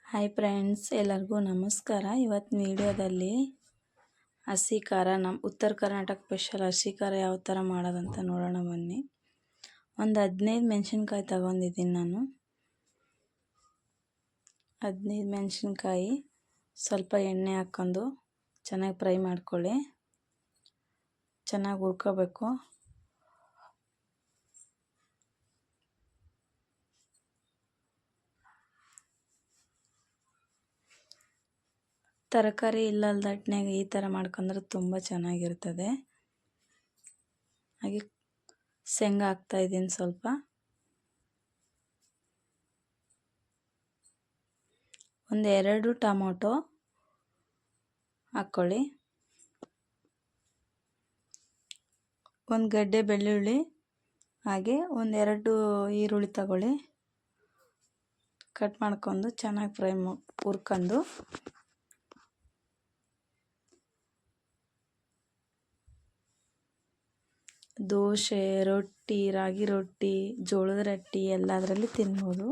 Hi friends, ಎಲ್ಲರಿಗೂ ನಮಸ್ಕಾರ. ಇವತ್ತಿನ ವಿಡಿಯೋದಲ್ಲಿ ಹಸಿ ಖಾರ, ನಮ್ಮ ಉತ್ತರ ಕರ್ನಾಟಕ ಸ್ಪೆಷಲ್ ಹಸಿ ಖಾರ ಯಾವ ಥರ ಮಾಡೋದಂತ ನೋಡೋಣ ಬನ್ನಿ. ಒಂದು 15 ಮೆಣಸಿನ್ಕಾಯಿ ತಗೊಂಡಿದ್ದೀನಿ ನಾನು. 15 ಮೆಣಸಿನ್ಕಾಯಿ ಸ್ವಲ್ಪ ಎಣ್ಣೆ ಹಾಕ್ಕೊಂಡು ಚೆನ್ನಾಗಿ ಫ್ರೈ ಮಾಡ್ಕೊಳ್ಳಿ. ಚೆನ್ನಾಗಿ ಹುರ್ಕೋಬೇಕು. ತರಕಾರಿ ಇಲ್ಲಲ್ದಟ್ನಾಗ ಈ ಥರ ಮಾಡ್ಕೊಂಡ್ರೆ ತುಂಬ ಚೆನ್ನಾಗಿರ್ತದೆ. ಹಾಗೆ ಶೇಂಗಾ ಹಾಕ್ತಾಯಿದ್ದೀನಿ ಸ್ವಲ್ಪ. ಒಂದು 2 ಟೊಮೊಟೊ ಹಾಕ್ಕೊಳ್ಳಿ. ಒಂದು ಗಡ್ಡೆ ಬೆಳ್ಳುಳ್ಳಿ, ಹಾಗೆ ಒಂದು 2 ಈರುಳ್ಳಿ ತಗೊಳ್ಳಿ. ಕಟ್ ಮಾಡ್ಕೊಂಡು ಚೆನ್ನಾಗಿ ಫ್ರೈ ಹುರ್ಕೊಂಡು ದೋಸೆ, ರೊಟ್ಟಿ, ರಾಗಿ ರೊಟ್ಟಿ, ಜೋಳದ ರೊಟ್ಟಿ ಎಲ್ಲದರಲ್ಲಿ ತಿನ್ಬೋದು.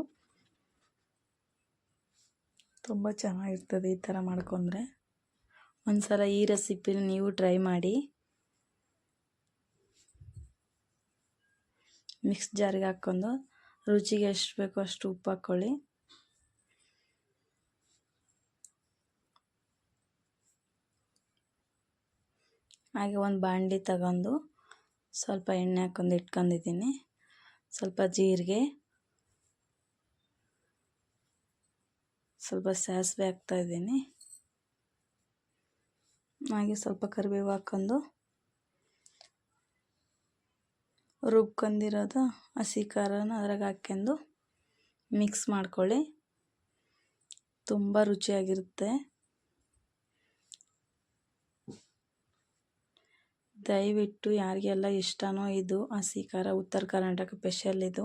ತುಂಬ ಚೆನ್ನಾಗಿರ್ತದೆ ಈ ಥರ ಮಾಡ್ಕೊಂಡ್ರೆ. ಒಂದ್ಸಲ ಈ ರೆಸಿಪಿನ ನೀವು ಟ್ರೈ ಮಾಡಿ. ಮಿಕ್ಸ್ ಜಾರಿಗೆ ಹಾಕ್ಕೊಂಡು ರುಚಿಗೆ ಎಷ್ಟು ಬೇಕೋ ಅಷ್ಟು ಉಪ್ಪು ಹಾಕ್ಕೊಳ್ಳಿ. ಹಾಗೆ ಒಂದು ಬಾಣಲಿ ತಗೊಂಡು ಸ್ವಲ್ಪ ಎಣ್ಣೆ ಹಾಕ್ಕೊಂಡು ಇಟ್ಕೊಂಡಿದ್ದೀನಿ. ಸ್ವಲ್ಪ ಜೀರಿಗೆ, ಸ್ವಲ್ಪ ಸಾಸಿವೆ ಹಾಕ್ತಾಯಿದ್ದೀನಿ. ಹಾಗೆ ಸ್ವಲ್ಪ ಕರಿಬೇವು ಹಾಕ್ಕೊಂಡು ರುಬ್ಕೊಂಡಿರೋದು ಹಸಿ ಖಾರನ ಅದ್ರಾಗ ಹಾಕ್ಕೊಂಡು ಮಿಕ್ಸ್ ಮಾಡ್ಕೊಳ್ಳಿ. ತುಂಬ ರುಚಿಯಾಗಿರುತ್ತೆ. ದಯವಿಟ್ಟು ಯಾರಿಗೆಲ್ಲ ಇಷ್ಟನೋ ಇದು ಹಸಿ ಖಾರ, ಉತ್ತರ ಕರ್ನಾಟಕ ಸ್ಪೆಷಲ್ ಇದು,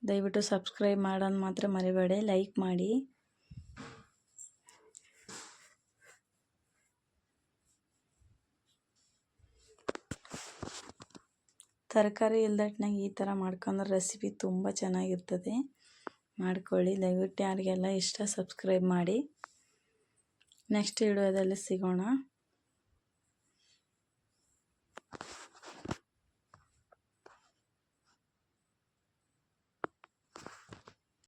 ದಯವಿಟ್ಟು ಸಬ್ಸ್ಕ್ರೈಬ್ ಮಾಡೋದು ಮಾತ್ರ ಮರಿಬೇಡಿ. ಲೈಕ್ ಮಾಡಿ. ತರಕಾರಿ ಇಲ್ದಟ್ನಾಗ ಈ ಥರ ಮಾಡ್ಕೊಂಡ್ರೆ ರೆಸಿಪಿ ತುಂಬ ಚೆನ್ನಾಗಿರ್ತದೆ. ಮಾಡ್ಕೊಳ್ಳಿ. ದಯವಿಟ್ಟು ಯಾರಿಗೆಲ್ಲ ಇಷ್ಟ ಸಬ್ಸ್ಕ್ರೈಬ್ ಮಾಡಿ. ನೆಕ್ಸ್ಟ್ ವಿಡಿಯೋದಲ್ಲಿ ಸಿಗೋಣ.